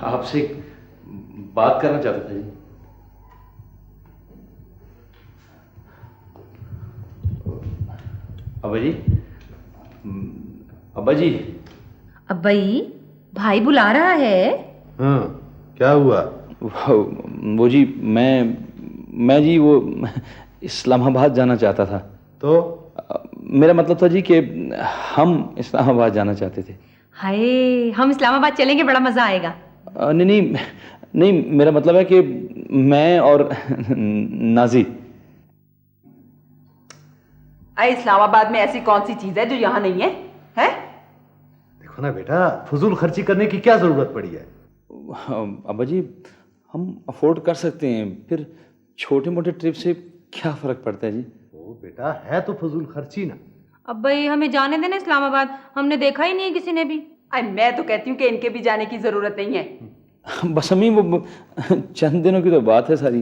आपसे एक बात करना चाहता था जी। अब्बा जी, अब्बा जी। अब्बई, भाई बुला रहा है। हाँ, क्या हुआ? वो जी, मैं जी वो इस्लामाबाद जाना चाहता था। तो मेरा मतलब था जी कि हम इस्लामाबाद जाना चाहते थे। हाय, हम इस्लामाबाद चलेंगे, बड़ा मजा आएगा। नहीं नहीं नहीं, मेरा मतलब है कि मैं और नाजी। अरे इस्लामाबाद में ऐसी कौन सी चीज है जो यहाँ नहीं है? हैं? देखो ना बेटा, फजूल खर्ची करने की क्या जरूरत पड़ी है? अब्बा जी, हम अफोर्ड कर सकते हैं, फिर छोटे मोटे ट्रिप से क्या फर्क पड़ता है जी? ओ बेटा, है तो फजूल खर्ची ना। अब्बई, हमें जाने देना इस्लामाबाद, हमने देखा ही नहीं है किसी ने भी। अरे मैं तो कहती हूँ कि इनके भी जाने की जरूरत नहीं है। बस अम्मी, वो चंद दिनों की तो बात है सारी।